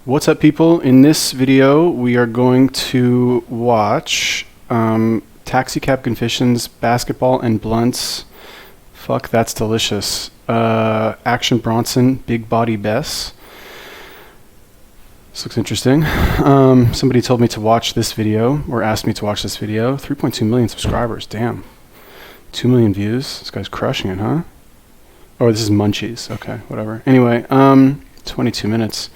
What's up, people? In this video, we are going to watch Taxi Cab Confessions, Basketball and Blunts. Fuck, that's delicious. Action Bronson, Big Body Bess. This looks interesting. Somebody told me to watch this video, or asked me to watch this video. 3.2 million subscribers, damn. 2 million views. This guy's crushing it, huh? Oh, this is Munchies. Okay, whatever. Anyway, 22 minutes.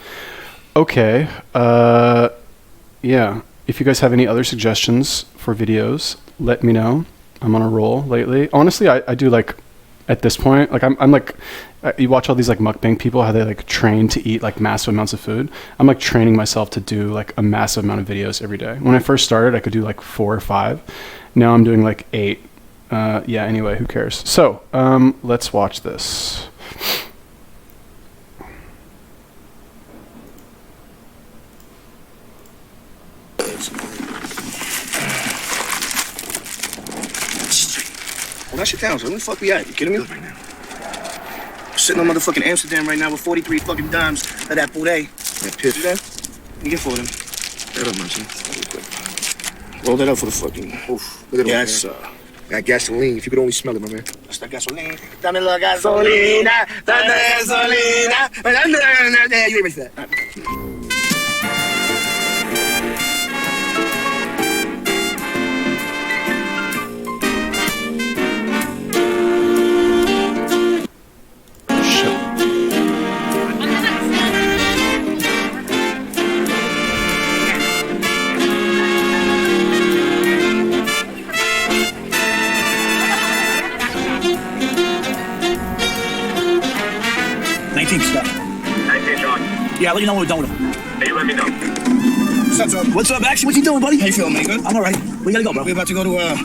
Okay, yeah, if you guys have any other suggestions for videos, let me know. I'm on a roll lately. Honestly, I do, like, at this point, like, I'm like, you watch all these, like, mukbang people, how they, like, train to eat, like, massive amounts of food. I'm, like, training myself to do, like, a massive amount of videos every day. When I first started, I could do, like, 4 or 5. Now I'm doing, like, 8. Yeah, anyway, who cares? So, let's watch this. Well, that shit down, so where the fuck we at? You kidding me? Right now. Sitting on motherfucking Amsterdam right now with 43 fucking dimes of that boudet. That piff. See that? You get 4 of them. That up, Munchie. Roll that up for the fucking... Oof. Look at Yes, that, sir. Got gasoline. If you could only smell it, my man. That's that gasoline. Dame la gasolina. Dame gasolina. Yeah, you ain't ready for that. Yeah, let you know when we're done with him. Hey, let me know. What's up, Tom? What's up, Action? What you doing, buddy? How you feeling, man? Good? I'm all right. Where you gotta go, bro? We're about to go to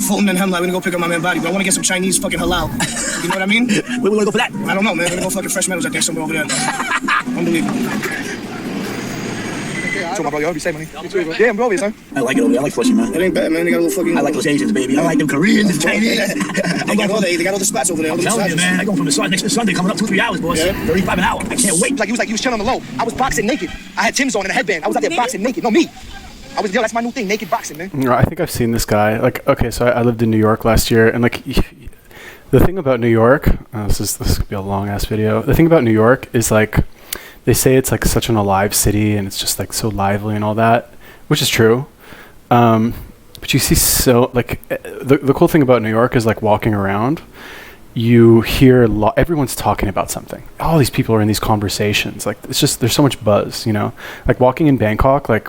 Fulton and Hemlock. We're gonna go pick up my man Body, but I wanna get some Chinese fucking halal. You know what I mean? Where we gonna go for that? I don't know, man. We're gonna go fucking Fresh Meadows, I think, somewhere over there. Unbelievable. So, my bro, you hope you say money. Yeah, I'm bro, son. I like it over there. I like Flushing, man. It ain't bad, man. They got a little fucking... I like those Asians, baby. I like them Koreans, the Chinese. They got all the spots over there. I'm telling you, man. I go from the next Sunday coming up 2-3 hours, boys. Yeah. 35 an hour. I can't wait. Like, he was chilling on the low. I was boxing naked. I had Tim's on and a headband. I was out there boxing naked. No, me. Yo, that's my new thing, naked boxing, man. I think I've seen this guy. Like, okay, so I lived in New York last year, and like, the thing about New York, this could be a long ass video. The thing about New York is like, they say it's like such an alive city, and it's just like so lively and all that, which is true. But you see, so like, the cool thing about New York is like walking around, you hear everyone's talking about something. All these people are in these conversations. Like, it's just, there's so much buzz, you know. Like walking in Bangkok, like,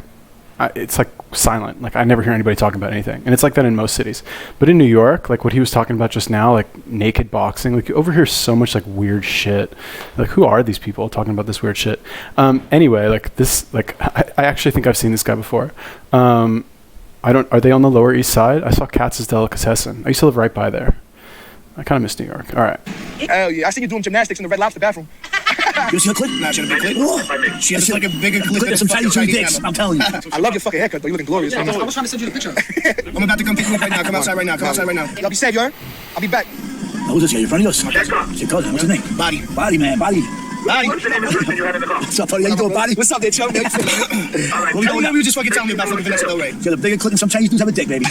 it's like silent. Like, I never hear anybody talking about anything, and it's like that in most cities. But in New York, like what he was talking about just now, like naked boxing, like you overhear so much like weird shit. Like, who are these people talking about this weird shit? Anyway, like this, like I actually think I've seen this guy before. Are they on the Lower East Side? I saw Katz's Delicatessen. I used to live right by there. I kind of miss New York. All right. Hell yeah. I see you doing gymnastics in the Red Lobster bathroom. You see a clip? Nah, she had a big clip. She has like a bigger clip than Some fucking Chinese Chinese dicks, camera. I'm telling you. I love your fucking haircut, though. You looking glorious. I was trying to send you the picture. I'm about to come pick you up right now. Come outside right now. Y'all be safe, you heard? I'll be back. Who's this guy? Your friend of yours? It's your cousin. What's his name? Body. Body, man. Body. What's the name of the person you had in the car? What's up, buddy? How you doing, Body? What's up there, Joe? All right, What were you just fucking telling me about fucking Vanessa Del Rey? Got a bigger clip than some Chinese dudes have a dick, baby.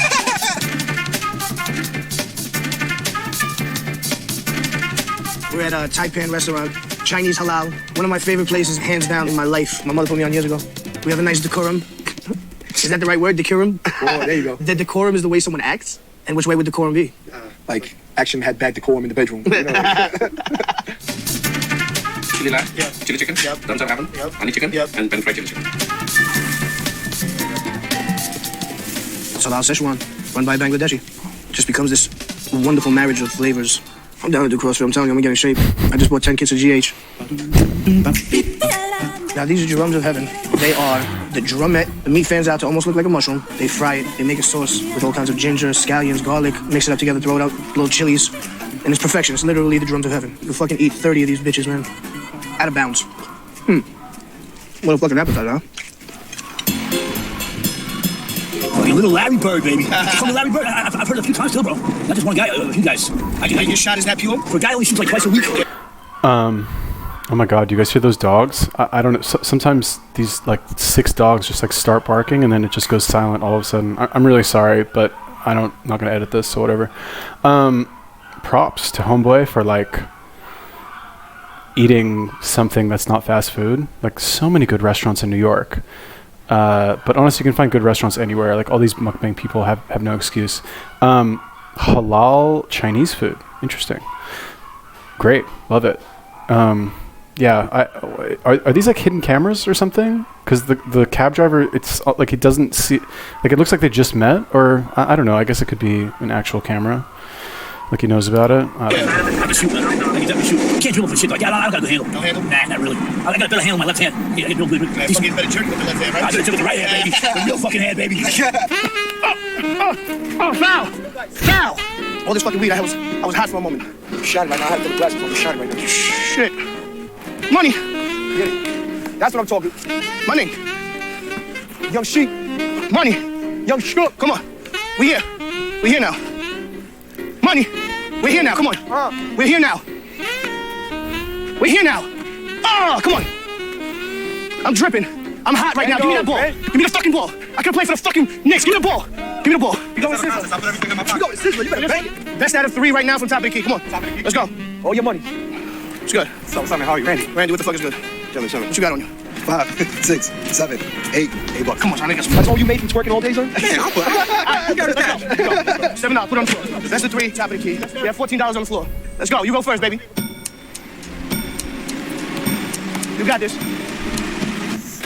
We're at a Taipan restaurant, Chinese halal. One of my favorite places, hands down, in my life. My mother put me on years ago. We have a nice decorum. Is that the right word, decorum? Oh, there you go. The decorum is the way someone acts? And which way would decorum be? Like, Action had bad decorum in the bedroom. You know? Chili lime? Yep. Chili chicken? Yep. Dum ramen? Yep. Honey chicken? Yep. And pan fried chili chicken. Halal Szechuan, run by Bangladeshi. Just becomes this wonderful marriage of flavors. I'm down to do CrossFit. I'm telling you, I'm gonna get in shape. I just bought 10 kits of GH. Now, these are drums of heaven. They are the drumette. The meat fans out to almost look like a mushroom. They fry it. They make a sauce with all kinds of ginger, scallions, garlic. Mix it up together, throw it out, little chilies. And it's perfection. It's literally the drums of heaven. You can fucking eat 30 of these bitches, man. Out of bounds. What a fucking appetite, huh? Fucking little Larry Bird, baby. Fucking Larry Bird. I've heard it a few times too, bro. Not just one guy, a few guys. Your shot is that pure? For a guy who only shoots like twice a week. Oh my god, do you guys hear those dogs? I don't know. Sometimes these like 6 dogs just like start barking and then it just goes silent all of a sudden. I'm really sorry, but not gonna edit this, so whatever. Props to Homeboy for like eating something that's not fast food. Like so many good restaurants in New York. But honestly, you can find good restaurants anywhere. Like all these mukbang people have no excuse. Halal Chinese food. Interesting. Great. Love it. Yeah, are these like hidden cameras or something? Because the cab driver, it's like he doesn't see, like it looks like they just met, or I don't know. I guess it could be an actual camera, like he knows about it. I can shoot, man. I can definitely shoot. Can't drill for shit like that. I got a good handle. No handle? Nah, not really. I got a better handle with my left hand. Yeah, I can drill good. Man, fucking better jerk with the left hand, right? I better jerk with the right hand, baby. The real fucking hand, baby. Oh, foul! Foul! All this fucking weed, I was hot for a moment. I'm shining right now. I have to put the glasses on. I'm shining right now. Shit. Money. Get it. That's what I'm talking. Money. Young sheep. Money. Young shook. Come on. We here. We here now. Money. We're here now. Come on. We're here now. We're here now. Oh, come on. I'm dripping. I'm hot right now. Give me that ball. Give me the fucking ball. I can play for the fucking Knicks. Give me the ball. Give me the ball. You going to Sizzler. You going to Sizzler. You better bang it. Best out of 3 right now from top of the key. Come on. Let's go. All your money. It's good. So, how are you? Randy, what the fuck is good? Tell me. What you got on you? 5, 6, 7, 8 $8. Come on, trying to get some. That's all you made from twerking all day, son? You got it. Let's go. $7. Put it on the floor. That's the 3, top of the key. We have $14 on the floor. Let's go. You go first, baby. You got this.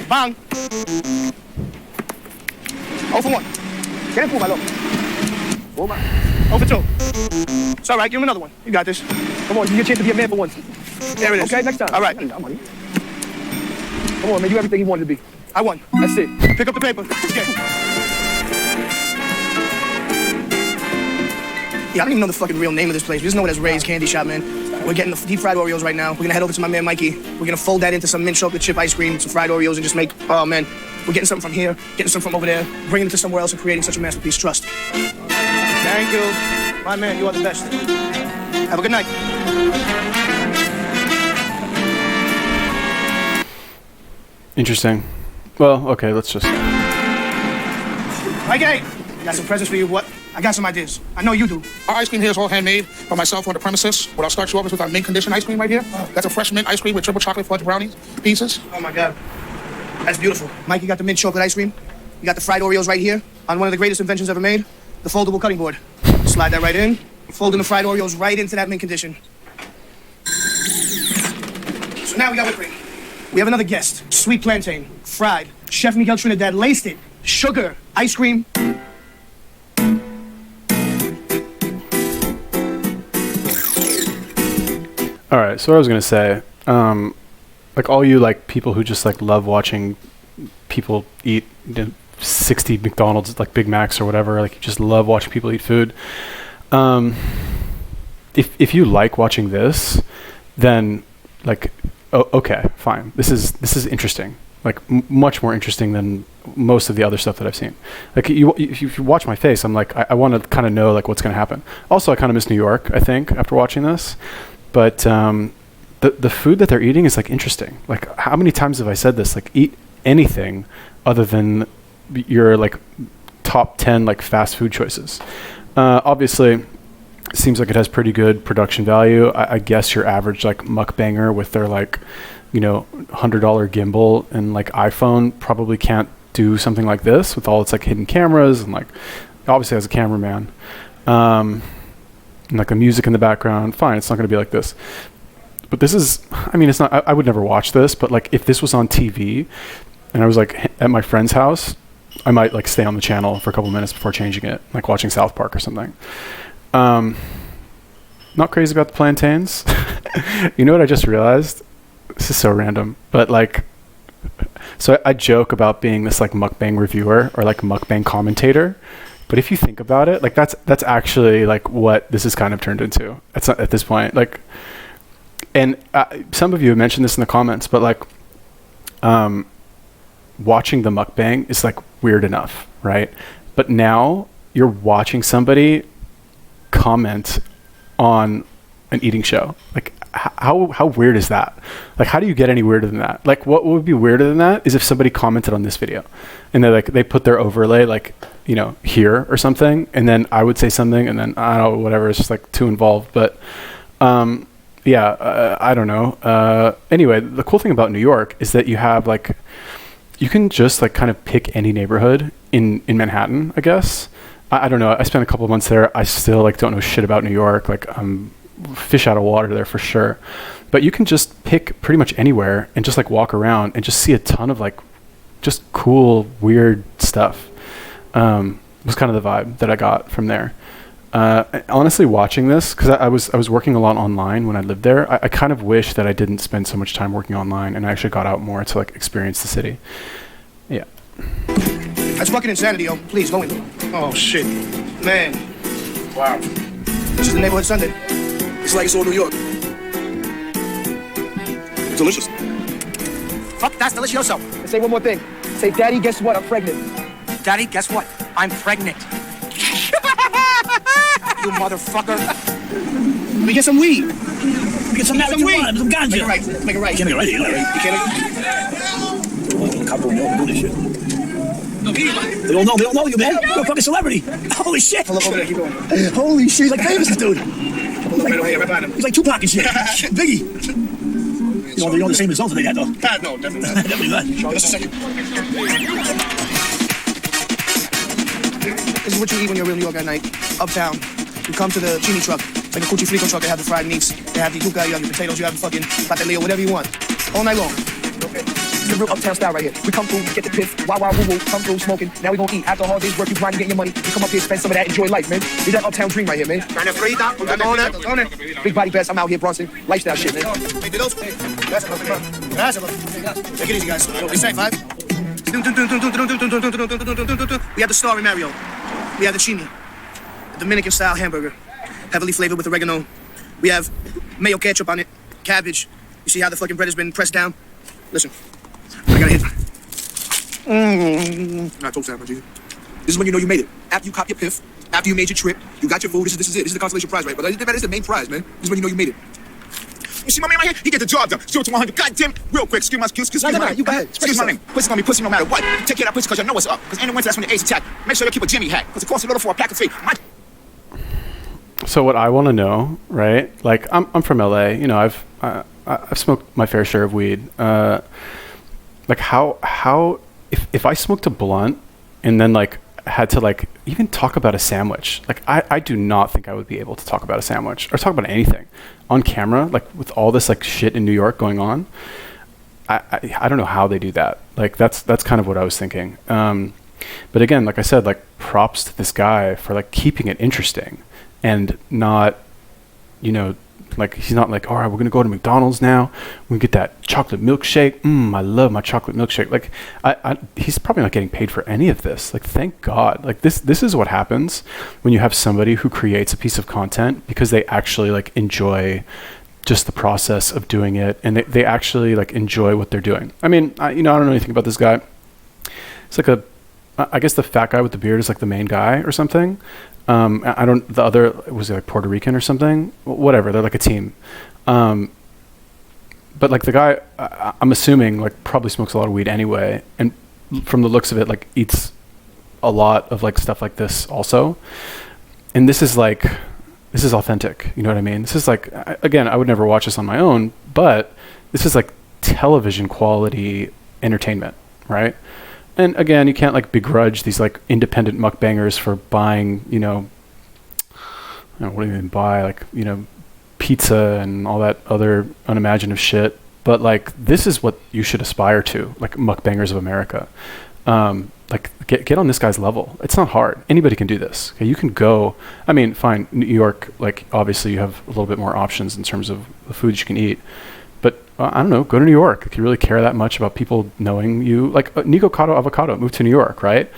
Bang. 0 for 1. Get it, my love. 0 for 2. It's all right. Give him another one. You got this. Come on, you get a chance to be a man for once. There it is. Okay, next time. All right. Come on, man, you everything you wanted to be. I won. That's it. Pick up the paper. Let's get it. Yeah, I don't even know the fucking real name of this place. We just know it as Ray's Candy Shop, man. We're getting the deep fried Oreos right now. We're gonna head over to my man Mikey. We're gonna fold that into some mint chocolate chip ice cream, some fried Oreos, and just make, oh man, we're getting something from here, getting something from over there, bringing it to somewhere else and creating such a masterpiece. Trust. Thank you. My man, you are the best. Have a good night. Interesting. Well, okay, let's just. Mikey, got some presents for you. What? I got some ideas. I know you do. Our ice cream here is all handmade by myself on the premises. What I'll start you off is with our mint condition ice cream right here. That's a fresh mint ice cream with triple chocolate fudge brownies pieces. Oh my God. That's beautiful. Mike, you got the mint chocolate ice cream. You got the fried Oreos right here on one of the greatest inventions ever made, the foldable cutting board. Slide that right in, folding the fried Oreos right into that mint condition. So now we got whipped cream. We have another guest, sweet plantain, fried, Chef Miguel Trinidad laced it, sugar, ice cream. All right, so what I was gonna say, like all you like people who just like love watching people eat 60 McDonald's, like Big Macs or whatever, like you just love watching people eat food. If you like watching this, then like, okay, fine. This is interesting. Like much more interesting than most of the other stuff that I've seen. Like if you watch my face, I'm like, I want to kind of know like what's gonna happen. Also, I kind of miss New York, I think, after watching this. But the food that they're eating is like interesting. Like how many times have I said this? Like eat anything other than your like top 10 like fast food choices. Obviously, it seems like it has pretty good production value. I guess your average like mukbanger with their like, you know, $100 gimbal and like iPhone probably can't do something like this with all its like hidden cameras and like obviously as a cameraman. And like the music in the background, fine, it's not going to be like this. But this is, I mean, it's not, I would never watch this, but like if this was on TV and I was like at my friend's house, I might like stay on the channel for a couple minutes before changing it, like watching South Park or something. Not crazy about the plantains. You know what I just realized? This is so random, but like, so I joke about being this like mukbang reviewer or like mukbang commentator. But if you think about it, like that's actually like what this is kind of turned into at this point. Like, and some of you have mentioned this in the comments, but like, watching the mukbang is like weird enough, right? But now you're watching somebody comment on an eating show. Like, how weird is that? Like, how do you get any weirder than that? Like, what would be weirder than that is if somebody commented on this video and they put their overlay like, you know, here or something, and then I would say something, and then I don't know, whatever. It's just like too involved. But I don't know. Anyway, the cool thing about New York is that you have like, you can just like kind of pick any neighborhood in Manhattan, I guess. I don't know. I spent a couple of months there. I still like don't know shit about New York. Like, I'm fish out of water there for sure. But you can just pick pretty much anywhere and just like walk around and just see a ton of like just cool, weird stuff. Was kind of the vibe that I got from there. Honestly, watching this, because I was working a lot online when I lived there, I kind of wish that I didn't spend so much time working online and I actually got out more to like experience the city. Yeah. That's fucking insanity, yo. Please, go in. Oh, shit. Man. Wow. This is the neighborhood Sunday. It's like it's all New York. Delicious. Fuck, that's delicioso. And say one more thing. Say, Daddy, guess what? I'm pregnant. Daddy, guess what? I'm pregnant. You motherfucker. We get some weed. We get some marijuana, some ganja. Make it right. Make it right. You can't make it right. You can't Couple know do this shit. They don't know you, man. You're a fucking celebrity. Holy shit. Pull up over there. Keep going. Holy shit, he's like famous, this dude. Pull up right here, right behind him. He's like Tupac and shit. Shit, Biggie. You know the same results as they had, though. No, definitely not. Definitely not. Just a second. This is what you eat when you're real New York at night. Uptown. You come to the chini truck. It's like a Cuchi Frico truck. They have the fried meats. They have the yuca, you have the potatoes, you have the fucking patelillo, whatever you want. All night long. Okay. It's the real uptown style right here. We come through, get the piff, wow, woo, woo, come through smoking. Now we gonna eat. After a hard day's work, you grinding, getting your money. You come up here, spend some of that, enjoy life, man. Live that uptown dream right here, man. Big body best, I'm out here, Bronson. Lifestyle shit, man. Hey, do those. Take it easy, guys. It's safe, right? We have the Starry Mario. We have the Chini. The Dominican-style hamburger. Heavily flavored with oregano. We have mayo ketchup on it. Cabbage. You see how the fucking bread has been pressed down? Listen. I gotta hit. Not toast that, my G. This is when you know you made it. After you cop your piff, after you made your trip, you got your food. This is it. This is the consolation prize, right? But that is the main prize, man. This is when you know you made it. You see my man right here? He get the job done. 0 to 100. Goddamn. Real quick. Excuse my name. You go ahead. Excuse my name. Pussy on me, pussy no matter what. Take care of that pussy because you know what's up. Because in the winter, that's when the A's attack. Make sure you keep a Jimmy hat. Because it costs a little for a pack of feet. So what I want to know, right? Like, I'm from LA. You know, I've smoked my fair share of weed. Like, how if I smoked a blunt and then like had to like even talk about a sandwich, like I do not think I would be able to talk about a sandwich or talk about anything on camera, like with all this like shit in New York going on. I don't know how they do that. Like that's kind of what I was thinking. But again, like I said, like props to this guy for like keeping it interesting and not, you know, like he's not like, all right, we're gonna go to McDonald's now. We get that chocolate milkshake. I love my chocolate milkshake. Like, he's probably not getting paid for any of this. Like, thank God. Like this is what happens when you have somebody who creates a piece of content because they actually like enjoy just the process of doing it, and they actually like enjoy what they're doing. I mean, I don't know anything about this guy. It's like I guess the fat guy with the beard is like the main guy or something. The other, was it like Puerto Rican or something? Whatever, they're like a team. But like the guy, I'm assuming like probably smokes a lot of weed anyway. And from the looks of it, like eats a lot of like stuff like this also. And this is authentic. You know what I mean? This is like, again, I would never watch this on my own, but this is like television quality entertainment, right? And again, you can't like begrudge these like independent mukbangers for buying, what do you even buy? Like, pizza and all that other unimaginative shit. But like, this is what you should aspire to, like mukbangers of America. Like get on this guy's level. It's not hard. Anybody can do this. Okay, you can go, I mean, fine, New York, like obviously you have a little bit more options in terms of the foods you can eat. But I don't know, go to New York. If you really care that much about people knowing you, like Nico Cotto Avocado moved to New York, right?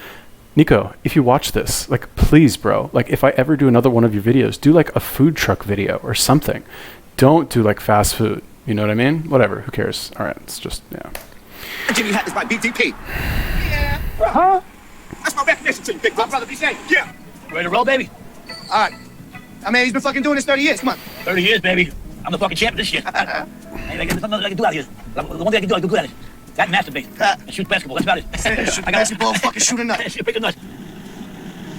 Nico, if you watch this, like please, bro, like if I ever do another one of your videos, do like a food truck video or something. Don't do like fast food. You know what I mean? Whatever, who cares? All right, it's just, yeah. Jimmy hat is my BDP. Yeah. Huh? That's my recognition to you, big brother. Be safe. Yeah. Ready to roll, baby? All right. I mean, he's been fucking doing this 30 years. Come on. 30 years, baby. I'm the fucking champ of this shit. There's nothing I can do out here. The one thing I can do, I can do good at it. That and masturbate. And shoot basketball, that's about it. Shoot basketball, fucking shoot a nut. Pick a nut.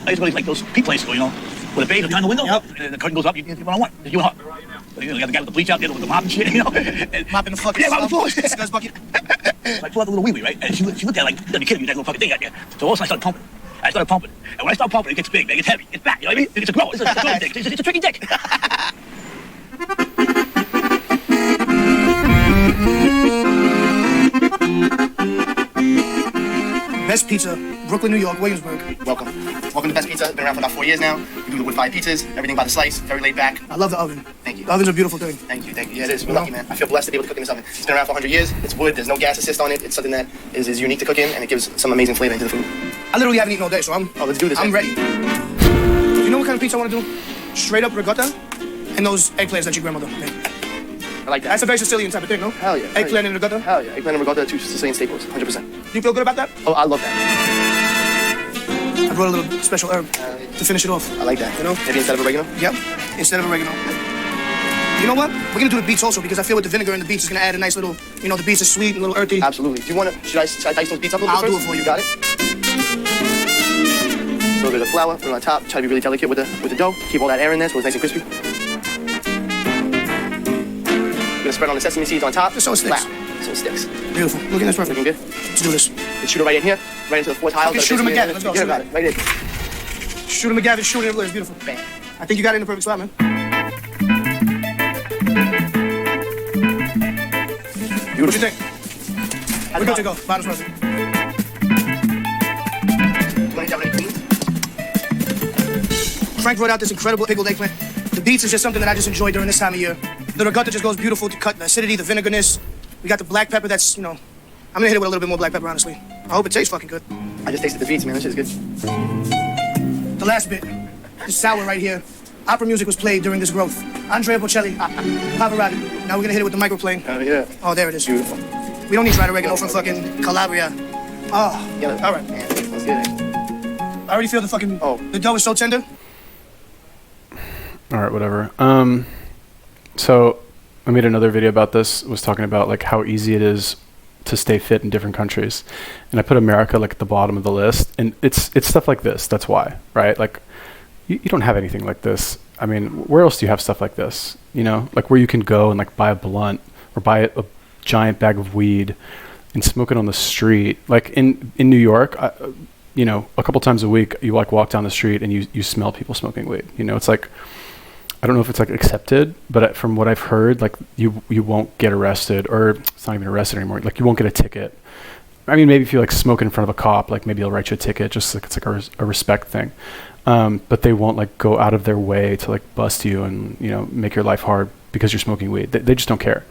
I used to go to like those Pete places, you know, with a babe behind the window, and the curtain goes up, you one on one. You and her. You got the guy with the bleach out there with the mop and shit, you know. Mopping the fucking mopping the floor. Scuzz bucket. So I pulled out the little wee-wee, right? And she looked at it like, you're kidding me, that little fucking thing out there. So all of a sudden I started pumping. I started pumping. And when I start pumping, it gets big, man. It gets heavy. It's fat, you know what I mean? It's a grower. It's a growing dick. It's a tricky dick. Best pizza, Brooklyn, New York, Williamsburg. Welcome. Welcome to Best Pizza. Been around for about 4 years now. We do the wood-fired pizzas, everything by the slice, very laid back. I love the oven. Thank you. The oven's a beautiful thing. Thank you. Yeah, it is. We're lucky, man. I feel blessed to be able to cook in this oven. It's been around for 100 years. It's wood. There's no gas assist on it. It's something that is unique to cook in, and it gives some amazing flavor into the food. I literally haven't eaten all day, so let's do this. I'm ready. You know what kind of pizza I want to do? Straight up ricotta and those eggplants that your grandmother made. I like that. That's a very Sicilian type of thing, no? Hell yeah. Eggplant and ricotta? Hell yeah. Eggplant and ricotta are two Sicilian staples, 100%. Do you feel good about that? Oh, I love that. I brought a little special herb to finish it off. I like that. You know? Maybe instead of oregano? Yep. Instead of oregano. You know what? We're gonna do the beets also because I feel with the vinegar and the beets is gonna add a nice little, you know, the beets are sweet and a little earthy. Absolutely. Do you want to, should I dice those beets up a little bit I'll first? do it for you. You got it? A little bit of flour, put it on top. Try to be really delicate with the dough. Keep all that air in there so it's nice and crispy. We're gonna spread on the sesame seeds on top. Just so it sticks. Flat. So it sticks. Beautiful. Looking that's perfect. Looking good? Let's do this. Let's shoot it right in here, right into the fourth tile. Okay, shoot him again. Let's go. Forget about it. Right in. Shoot him again. Shoot him. It's beautiful. Bam. I think you got it in the perfect spot, man. Beautiful. What do you think? We're good to go. Bottom's perfect. Frank brought out this incredible pickled eggplant. The beets is just something that I just enjoy during this time of year. The ricotta just goes beautiful to cut the acidity, the vinegarness. We got the black pepper that's, you know, I'm gonna hit it with a little bit more black pepper, honestly. I hope it tastes fucking good. I just tasted the beets, man. This shit is good. The last bit, the sour right here. Opera music was played during this growth. Andrea Bocelli, Pavarotti. Now we're gonna hit it with the microplane. Oh, yeah. Oh, there it is. Beautiful. We don't need dried oregano from fucking Calabria. Oh, Yeah, all right. man, that's good. I already feel the fucking, the dough is so tender. All right, whatever. So I made another video about this. Was talking about like how easy it is to stay fit in different countries, and I put America like at the bottom of the list, and it's stuff like this. That's why, right? Like you don't have anything like this. I mean, where else do you have stuff like this? You know, like where you can go and like buy a blunt or buy a giant bag of weed and smoke it on the street. Like in New York, you know, a couple times a week, you like walk down the street and you smell people smoking weed. You know, it's like, I don't know if it's like accepted, but from what I've heard, like you won't get arrested, or it's not even arrested anymore. Like you won't get a ticket. I mean, maybe if you like smoke in front of a cop, like maybe they'll write you a ticket, just like it's like a respect thing. But they won't like go out of their way to like bust you and, you know, make your life hard because you're smoking weed. They just don't care.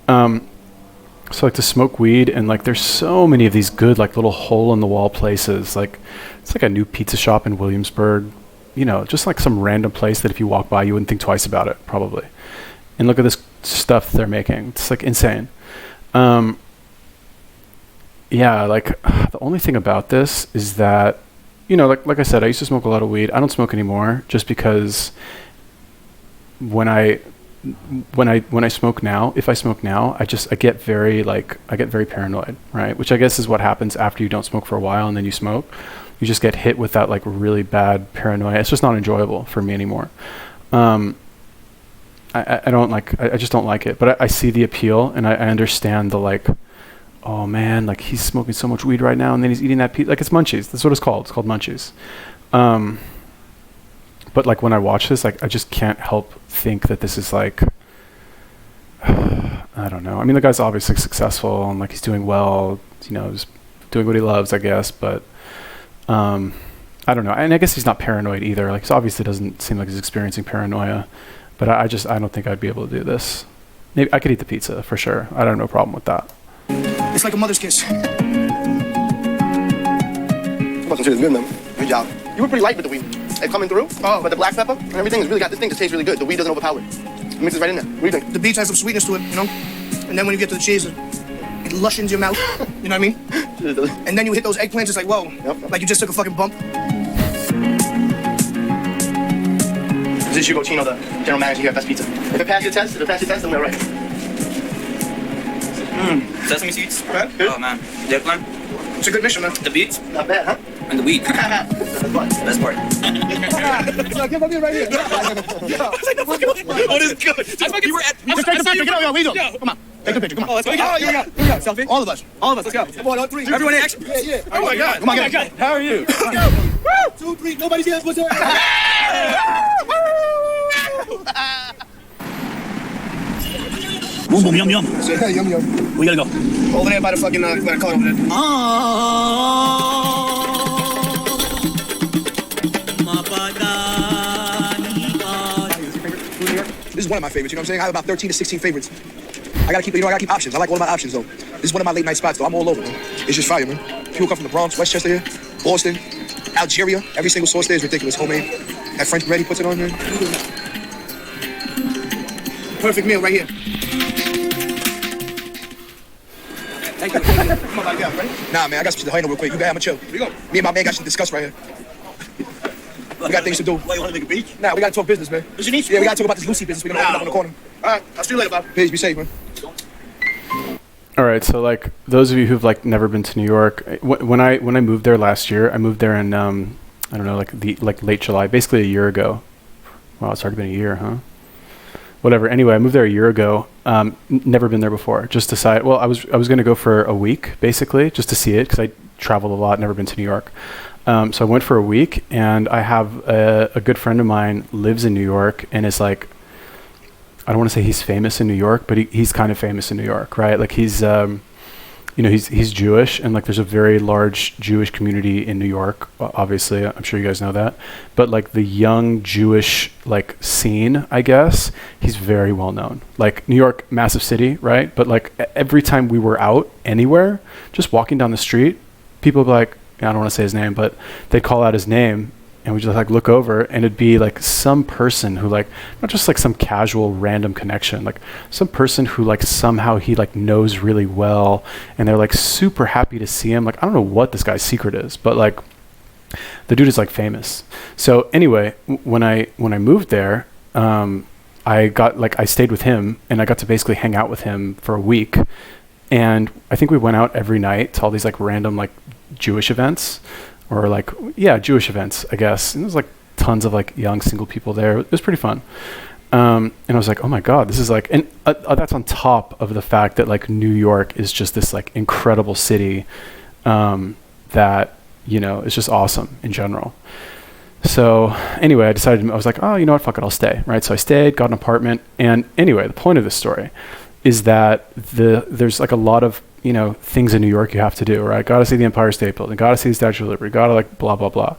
So like to smoke weed, and like there's so many of these good like little hole in the wall places. Like it's like a new pizza shop in Williamsburg, you know, just like some random place that if you walk by you wouldn't think twice about it probably. And look at this stuff they're making. It's like insane. Yeah, like the only thing about this is that, you know, like I said, I used to smoke a lot of weed. I don't smoke anymore just because when I smoke now, if I smoke now, I get very paranoid, right? Which I guess is what happens after you don't smoke for a while and then you smoke. You just get hit with that like really bad paranoia. It's just not enjoyable for me anymore. I just don't like it, but I see the appeal, and I understand the like, oh man, like he's smoking so much weed right now, and then he's eating that pizza. Like it's Munchies. That's what it's called. It's called Munchies. But like when I watch this, like I just can't help think that this is like, I don't know. I mean, the guy's obviously successful and like he's doing well. You know, he's doing what he loves, I guess. But I don't know. And I guess he's not paranoid either. Like he obviously doesn't seem like he's experiencing paranoia. But I don't think I'd be able to do this. Maybe I could eat the pizza for sure. I don't have no problem with that. It's like a mother's kiss. Bronson shit is good, man. Good job. You were pretty light with the weed. Like coming through, but the black pepper and everything has really got this thing just tastes really good. The weed doesn't overpower it. It mixes right in there. What do you think? The beets has some sweetness to it, you know? And then when you get to the cheese, it lushens your mouth. You know what I mean? And then you hit those eggplants, it's like, whoa. Yep. Like you just took a fucking bump. This is Hugo Tino, the general manager here at Best Pizza. If it passes your test, then we're right. Sesame seeds. Right. Oh man, the eggplant, It's a good mission, man. the beets, Not bad, huh? and the wheat. Best part. Give me right here. What is good? We were at. Just take a picture. Get out, Weasel. Come on. Take a picture. Come on. Let's go. Here we go. Selfie. All of us. All of us. Let's go. Come on, on 3. Everyone in action. Yeah. Oh my God. Come on, get it. How are you? 2, 3. Nobody's here. What's up? Boom, boom, yum, yum. Hey, yum, yum. We gotta go. Over there by the fucking, by the car over there. This is one of my favorites, you know what I'm saying? I have about 13 to 16 favorites. I gotta keep options. I like all of my options, though. This is one of my late night spots, though. I'm all over, man. It's just fire, man. People come from the Bronx, Westchester here, Boston, Algeria. Every single sauce there is ridiculous. Homemade. That French bread he puts it on, man. Perfect meal right here. Thank you. Come on, yeah, ready? Nah, man, I got some shit to handle real quick. You guys, I'ma chill. Here we go. Me and my man got shit to discuss right here. We got things to do. Why, you wanna take a beach? Nah, we gotta talk business, man. What you need? Yeah, we gotta talk about this Lucy business. We're gonna open up on the corner. All right. I'll see you later, Bob. Peace, be safe, man. All right, so like those of you who've like never been to New York, when I moved there last year, I moved there in I don't know, like late July, basically a year ago. Wow, it's already been a year, huh? Whatever. Anyway, I moved there a year ago. Never been there before. Just decided. Well, I was going to go for a week, basically, just to see it because I traveled a lot. Never been to New York. So I went for a week, and I have a good friend of mine lives in New York and is like, I don't want to say he's famous in New York, but he's kind of famous in New York, right? Like he's he's Jewish, and like there's a very large Jewish community in New York. Obviously, I'm sure you guys know that. But like the young Jewish like scene, I guess, he's very well known. Like New York, massive city, right? But like every time we were out anywhere, just walking down the street, people would be like, I don't want to say his name, but they'd call out his name. And we just like look over and it'd be like some person who like, not just like some casual random connection, like some person who like somehow he like knows really well and they're like super happy to see him. Like, I don't know what this guy's secret is, but like the dude is like famous. So anyway, when I moved there, I stayed with him and I got to basically hang out with him for a week. And I think we went out every night to all these like random like Jewish events. Or like, yeah, Jewish events, I guess. And there was like tons of like young single people there. It was pretty fun. And I was like, oh my God, this is like, and that's on top of the fact that like New York is just this like incredible city that, you know, is just awesome in general. So anyway, I was like, oh, you know what, fuck it, I'll stay, right? So I stayed, got an apartment. And anyway, the point of this story is that there's like a lot of, you know, things in New York you have to do, right? Got to see the Empire State Building, got to see the Statue of Liberty, got to like blah, blah, blah.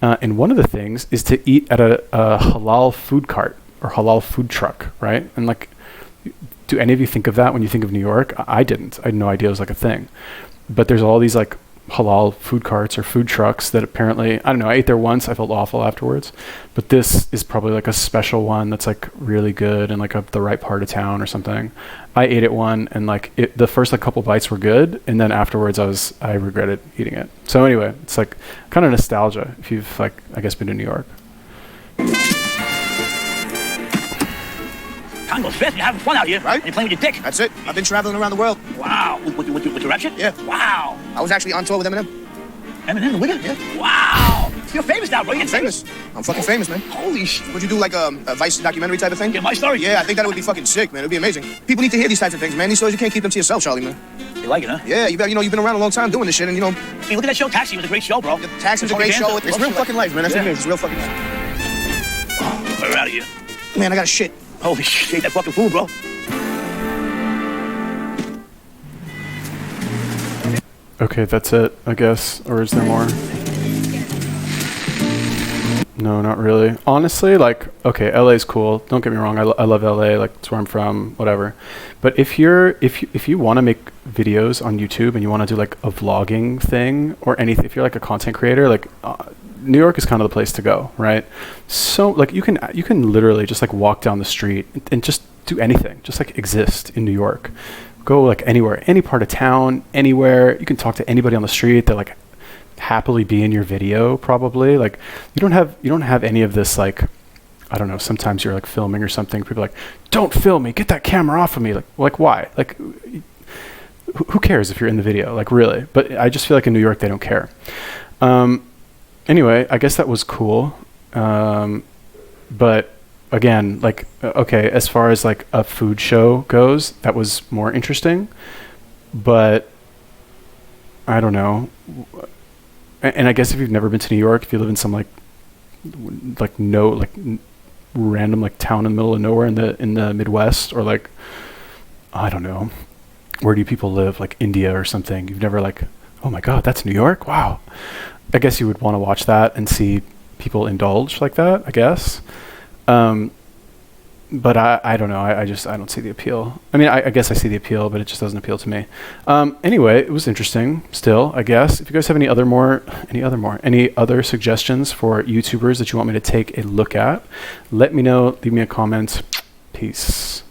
And one of the things is to eat at a halal food cart or halal food truck, right? And like, do any of you think of that when you think of New York? I didn't. I had no idea it was like a thing. But there's all these like halal food carts or food trucks that apparently, I don't know, I ate there once, I felt awful afterwards. But this is probably like a special one that's like really good and like the right part of town or something. I ate at one and like the first like couple bites were good, and then afterwards I regretted eating it. So anyway, it's like kind of nostalgia if you've like, I guess, been to New York. Time goes fast. You're having fun out here, Right? And you're playing with your dick. That's it. I've been traveling around the world. Wow. With your rap shit? Yeah. Wow. I was actually on tour with Eminem. Eminem, the Wicked? Yeah. Wow. You're famous now, bro. You're I'm famous. I'm fucking famous, man. Holy shit. Would you do like a Vice documentary type of thing? Yeah, my story? Yeah, I think that would be fucking sick, man. It would be amazing. People need to hear these types of things, man. These stories, you can't keep them to yourself, Charlie, man. You like it, huh? Yeah, you've been around a long time doing this shit, and you know, Hey, look at that show, Taxi. It was a great show, bro. Taxi's a great show. It's real fucking life, man. That's what it is. It's real fucking life. We're out of here. Man, I got a shit. Holy shit. You ate that fucking food, bro. Okay, that's it, I guess. Or is there more? No, not really. Honestly, like, okay, LA's cool. Don't get me wrong. I love LA. Like, it's where I'm from, whatever. But if you want to make videos on YouTube and you want to do like a vlogging thing or anything, if you're like a content creator, like New York is kind of the place to go, right? So like you can literally just like walk down the street and just do anything, just like exist in New York. Go like anywhere, any part of town, anywhere. You can talk to anybody on the street. They're like happily be in your video, probably. Like you don't have any of this like I don't know, sometimes you're like filming or something, people are like, don't film me, get that camera off of me. Like why? Like, who cares if you're in the video? Like, really? But I just feel like in New York, they don't care. Anyway, I guess that was cool. But again, like, okay, as far as like a food show goes, that was more interesting. But I don't know. And I guess if you've never been to New York, if you live in some random like town in the middle of nowhere in the Midwest, or like, I don't know, where do people live, like India or something, you've never like, oh my God, that's New York, wow. I guess you would want to watch that and see people indulge like that, I guess. But I don't know, I don't see the appeal. I mean, I guess I see the appeal, but it just doesn't appeal to me. Anyway, it was interesting still, I guess. If you guys have any other suggestions for YouTubers that you want me to take a look at, let me know, leave me a comment. Peace.